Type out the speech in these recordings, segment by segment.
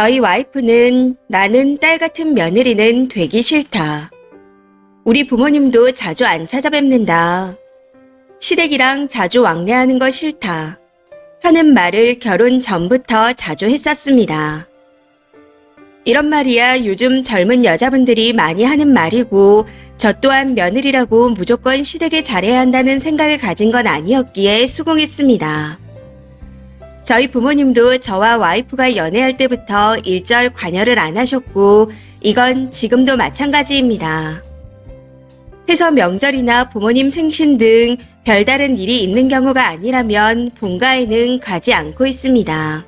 저희 와이프는 나는 딸 같은 며느리는 되기 싫다. 우리 부모님도 자주 안 찾아뵙는다. 시댁이랑 자주 왕래하는 거 싫다. 하는 말을 결혼 전부터 자주 했었습니다. 이런 말이야 요즘 젊은 여자분들이 많이 하는 말이고 저 또한 며느리라고 무조건 시댁에 잘해야 한다는 생각을 가진 건 아니었기에 수긍했습니다. 저희 부모님도 저와 와이프가 연애할 때부터 일절 관여를 안 하셨고 이건 지금도 마찬가지입니다. 해서 명절이나 부모님 생신 등 별다른 일이 있는 경우가 아니라면 본가에는 가지 않고 있습니다.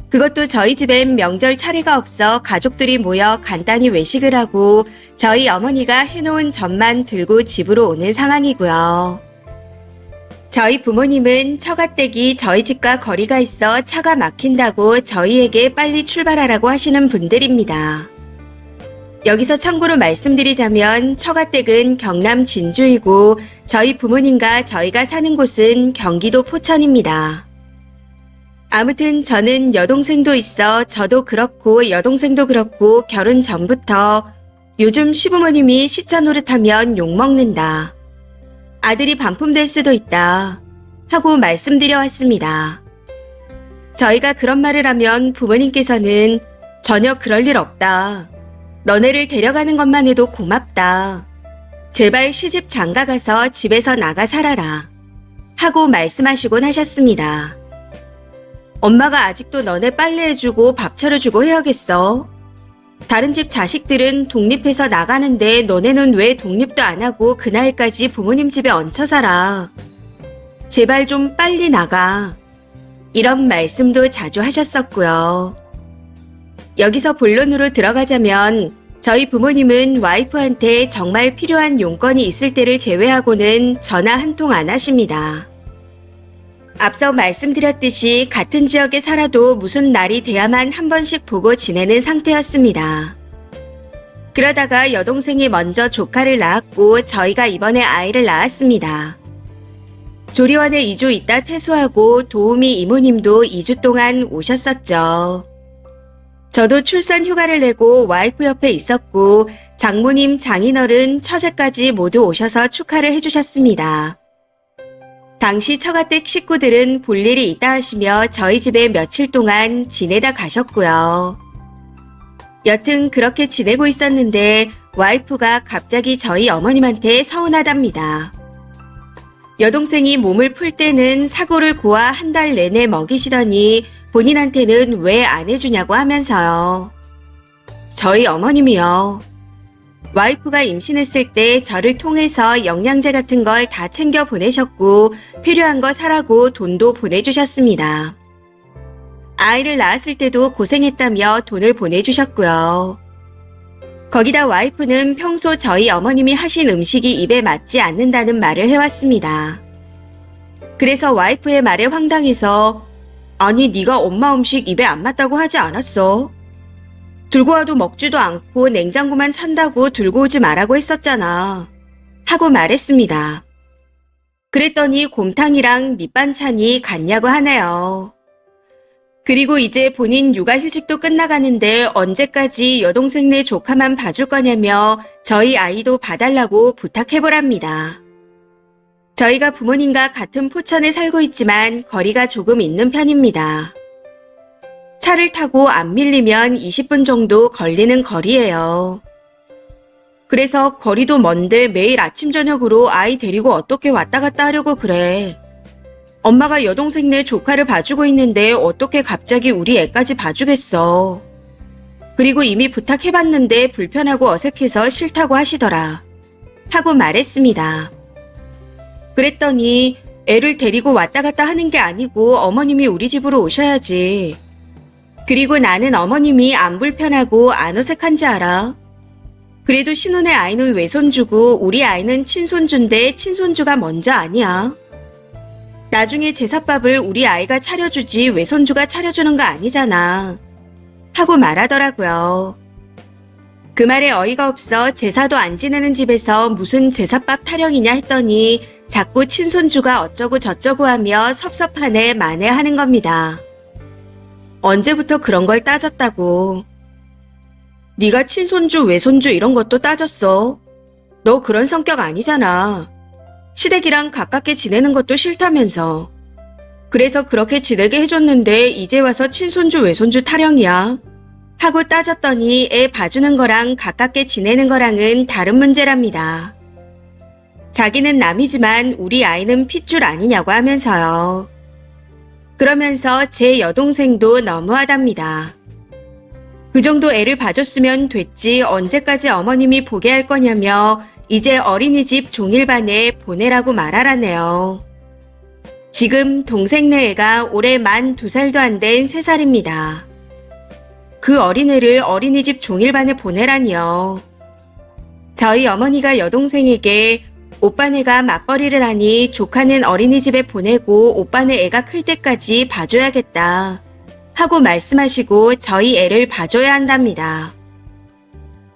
그것도 저희 집엔 명절 차례가 없어 가족들이 모여 간단히 외식을 하고 저희 어머니가 해놓은 젖만 들고 집으로 오는 상황이고요. 저희 부모님은 처가댁이 저희 집과 거리가 있어 차가 막힌다고 저희에게 빨리 출발하라고 하시는 분들입니다. 여기서 참고로 말씀드리자면 처가댁은 경남 진주이고 저희 부모님과 저희가 사는 곳은 경기도 포천입니다. 아무튼 저는 여동생도 있어 저도 그렇고 여동생도 그렇고 결혼 전부터 요즘 시부모님이 시차 노릇하면 욕먹는다. 아들이 반품될 수도 있다. 하고 말씀드려 왔습니다. 저희가 그런 말을 하면 부모님께서는 전혀 그럴 일 없다. 너네를 데려가는 것만 해도 고맙다. 제발 시집 장가 가서 집에서 나가 살아라. 하고 말씀하시곤 하셨습니다. 엄마가 아직도 너네 빨래해주고 밥 차려주고 해야겠어. 다른 집 자식들은 독립해서 나가는데 너네는 왜 독립도 안 하고 그 나이까지 부모님 집에 얹혀 살아. 제발 좀 빨리 나가. 이런 말씀도 자주 하셨었고요. 여기서 본론으로 들어가자면 저희 부모님은 와이프한테 정말 필요한 용건이 있을 때를 제외하고는 전화 한 통 안 하십니다. 앞서 말씀드렸듯이 같은 지역에 살아도 무슨 날이 돼야만 한 번씩 보고 지내는 상태였습니다. 그러다가 여동생이 먼저 조카를 낳았고 저희가 이번에 아이를 낳았습니다. 조리원에 2주 있다 퇴소하고 도우미 이모님도 2주 동안 오셨었죠. 저도 출산 휴가를 내고 와이프 옆에 있었고 장모님, 장인어른, 처제까지 모두 오셔서 축하를 해주셨습니다. 당시 처가댁 식구들은 볼 일이 있다 하시며 저희 집에 며칠 동안 지내다 가셨고요. 여튼 그렇게 지내고 있었는데 와이프가 갑자기 저희 어머님한테 서운하답니다. 여동생이 몸을 풀 때는 사고를 고아 한 달 내내 먹이시더니 본인한테는 왜 안 해주냐고 하면서요. 저희 어머님이요. 와이프가 임신했을 때 저를 통해서 영양제 같은 걸 다 챙겨 보내셨고 필요한 거 사라고 돈도 보내주셨습니다. 아이를 낳았을 때도 고생했다며 돈을 보내주셨고요. 거기다 와이프는 평소 저희 어머님이 하신 음식이 입에 맞지 않는다는 말을 해왔습니다. 그래서 와이프의 말에 황당해서 아니 네가 엄마 음식 입에 안 맞다고 하지 않았어? 들고 와도 먹지도 않고 냉장고만 찬다고 들고 오지 말라고 했었잖아. 하고 말했습니다. 그랬더니 곰탕이랑 밑반찬이 같냐고 하네요. 그리고 이제 본인 육아휴직도 끝나가는데 언제까지 여동생네 조카만 봐줄 거냐며 저희 아이도 봐달라고 부탁해보랍니다. 저희가 부모님과 같은 포천에 살고 있지만 거리가 조금 있는 편입니다. 차를 타고 안 밀리면 20분 정도 걸리는 거리예요. 그래서 거리도 먼데 매일 아침 저녁으로 아이 데리고 어떻게 왔다 갔다 하려고 그래. 엄마가 여동생네 조카를 봐주고 있는데 어떻게 갑자기 우리 애까지 봐주겠어. 그리고 이미 부탁해봤는데 불편하고 어색해서 싫다고 하시더라. 하고 말했습니다. 그랬더니 애를 데리고 왔다 갔다 하는 게 아니고 어머님이 우리 집으로 오셔야지. 그리고 나는 어머님이 안 불편하고 안 어색한지 알아. 그래도 신혼의 아이는 외손주고 우리 아이는 친손주인데 친손주가 먼저 아니야. 나중에 제삿밥을 우리 아이가 차려주지 외손주가 차려주는 거 아니잖아. 하고 말하더라고요. 그 말에 어이가 없어 제사도 안 지내는 집에서 무슨 제삿밥 타령이냐 했더니 자꾸 친손주가 어쩌고 저쩌고 하며 섭섭하네 만회하는 겁니다. 언제부터 그런 걸 따졌다고. 네가 친손주, 외손주 이런 것도 따졌어. 너 그런 성격 아니잖아. 시댁이랑 가깝게 지내는 것도 싫다면서. 그래서 그렇게 지내게 해줬는데 이제 와서 친손주, 외손주 타령이야. 하고 따졌더니 애 봐주는 거랑 가깝게 지내는 거랑은 다른 문제랍니다. 자기는 남이지만 우리 아이는 핏줄 아니냐고 하면서요. 그러면서 제 여동생도 너무하답니다. 그 정도 애를 봐줬으면 됐지 언제까지 어머님이 보게 할 거냐며 이제 어린이집 종일반에 보내라고 말하라네요. 지금 동생네 애가 올해 만 2살도 안 된 3살입니다. 그 어린애를 어린이집 종일반에 보내라니요. 저희 어머니가 여동생에게 오빠네가 맞벌이를 하니 조카는 어린이집에 보내고 오빠네 애가 클 때까지 봐줘야겠다 하고 말씀하시고 저희 애를 봐줘야 한답니다.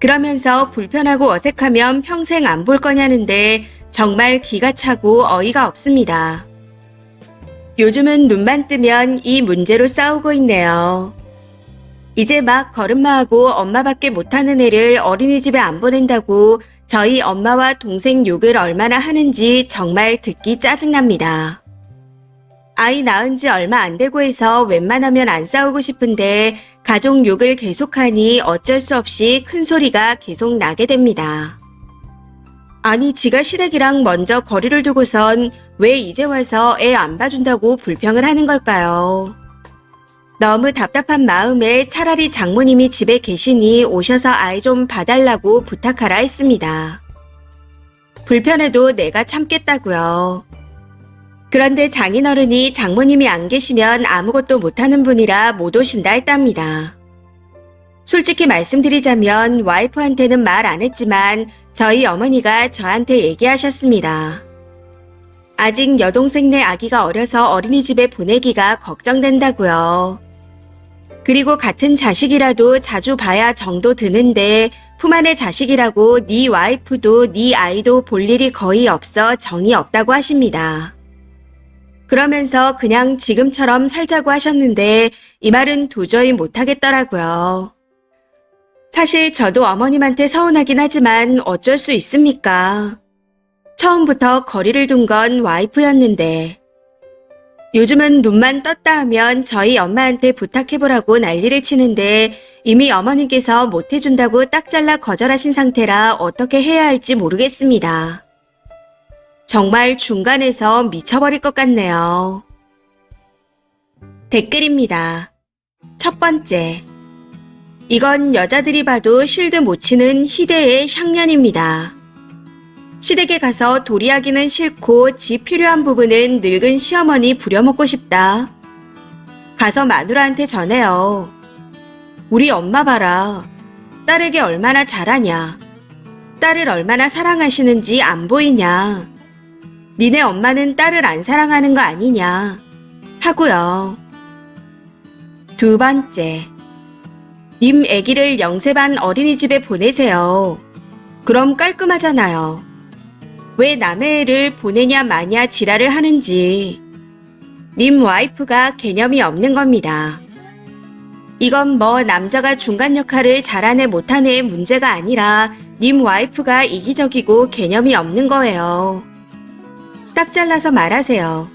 그러면서 불편하고 어색하면 평생 안 볼 거냐는데 정말 기가 차고 어이가 없습니다. 요즘은 눈만 뜨면 이 문제로 싸우고 있네요. 이제 막 걸음마하고 엄마밖에 못하는 애를 어린이집에 안 보낸다고 저희 엄마와 동생 욕을 얼마나 하는지 정말 듣기 짜증납니다. 아이 낳은 지 얼마 안 되고 해서 웬만하면 안 싸우고 싶은데 가족 욕을 계속하니 어쩔 수 없이 큰 소리가 계속 나게 됩니다. 아니 지가 시댁이랑 먼저 거리를 두고선 왜 이제 와서 애 안 봐준다고 불평을 하는 걸까요? 너무 답답한 마음에 차라리 장모님이 집에 계시니 오셔서 아이 좀 봐달라고 부탁하라 했습니다. 불편해도 내가 참겠다고요. 그런데 장인어른이 장모님이 안 계시면 아무것도 못하는 분이라 못 오신다 했답니다. 솔직히 말씀드리자면 와이프한테는 말 안 했지만 저희 어머니가 저한테 얘기하셨습니다. 아직 여동생네 아기가 어려서 어린이집에 보내기가 걱정된다고요. 그리고 같은 자식이라도 자주 봐야 정도 드는데 품 안의 자식이라고 네 와이프도 네 아이도 볼 일이 거의 없어 정이 없다고 하십니다. 그러면서 그냥 지금처럼 살자고 하셨는데 이 말은 도저히 못하겠더라고요. 사실 저도 어머님한테 서운하긴 하지만 어쩔 수 있습니까? 처음부터 거리를 둔 건 와이프였는데 요즘은 눈만 떴다 하면 저희 엄마한테 부탁해보라고 난리를 치는데 이미 어머님께서 못해준다고 딱 잘라 거절하신 상태라 어떻게 해야 할지 모르겠습니다. 정말 중간에서 미쳐버릴 것 같네요. 댓글입니다. 첫 번째. 이건 여자들이 봐도 실드 못 치는 희대의 향년입니다. 시댁에 가서 도리하기는 싫고 지 필요한 부분은 늙은 시어머니 부려먹고 싶다. 가서 마누라한테 전해요. 우리 엄마 봐라. 딸에게 얼마나 잘하냐. 딸을 얼마나 사랑하시는지 안 보이냐. 니네 엄마는 딸을 안 사랑하는 거 아니냐. 하고요. 두 번째. 님 애기를 영세반 어린이집에 보내세요. 그럼 깔끔하잖아요. 왜 남의 애를 보내냐 마냐 지랄을 하는지. 님 와이프가 개념이 없는 겁니다. 이건 뭐 남자가 중간 역할을 잘하네 못하네의 문제가 아니라 님 와이프가 이기적이고 개념이 없는 거예요. 딱 잘라서 말하세요.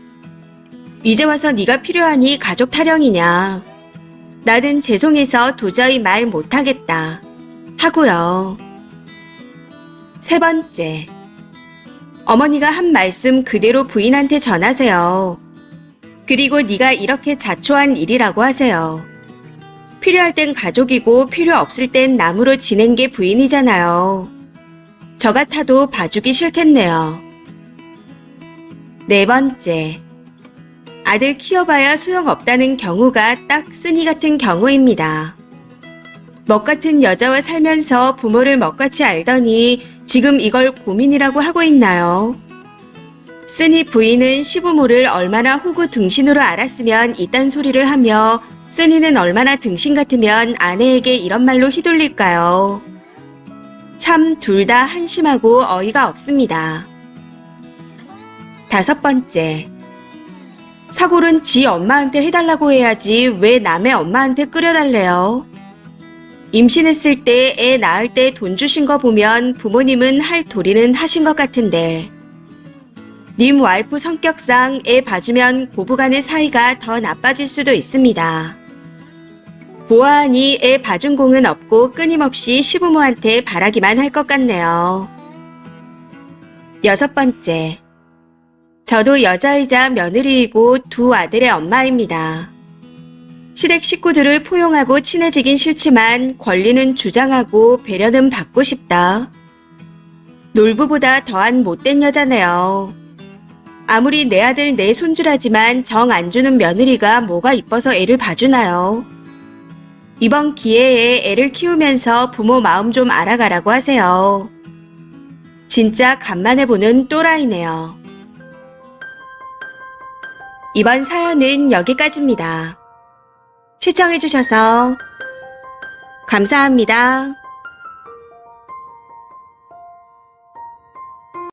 이제 와서 네가 필요하니 가족 타령이냐. 나는 죄송해서 도저히 말 못하겠다. 하고요. 세 번째. 어머니가 한 말씀 그대로 부인한테 전하세요. 그리고 네가 이렇게 자초한 일이라고 하세요. 필요할 땐 가족이고 필요 없을 땐 남으로 지낸 게 부인이잖아요. 저 같아도 봐주기 싫겠네요. 네 번째. 아들 키워봐야 소용없다는 경우가 딱 쓰니 같은 경우입니다. 먹 같은 여자와 살면서 부모를 먹같이 알더니 지금 이걸 고민이라고 하고 있나요? 쓰니 부인은 시부모를 얼마나 호구 등신으로 알았으면 이딴 소리를 하며 쓰니는 얼마나 등신 같으면 아내에게 이런 말로 휘둘릴까요? 참 둘 다 한심하고 어이가 없습니다. 다섯 번째. 사골은 지 엄마한테 해달라고 해야지 왜 남의 엄마한테 끓여달래요? 임신했을 때 애 낳을 때 돈 주신 거 보면 부모님은 할 도리는 하신 것 같은데. 님 와이프 성격상 애 봐주면 고부간의 사이가 더 나빠질 수도 있습니다. 보아하니 애 봐준 공은 없고 끊임없이 시부모한테 바라기만 할 것 같네요. 6번째. 저도 여자이자 며느리이고 두 아들의 엄마입니다. 시댁 식구들을 포용하고 친해지긴 싫지만 권리는 주장하고 배려는 받고 싶다. 놀부보다 더한 못된 여자네요. 아무리 내 아들 내 손주라지만 정 안 주는 며느리가 뭐가 이뻐서 애를 봐주나요? 이번 기회에 애를 키우면서 부모 마음 좀 알아가라고 하세요. 진짜 간만에 보는 또라이네요. 이번 사연은 여기까지입니다. 시청해주셔서 감사합니다.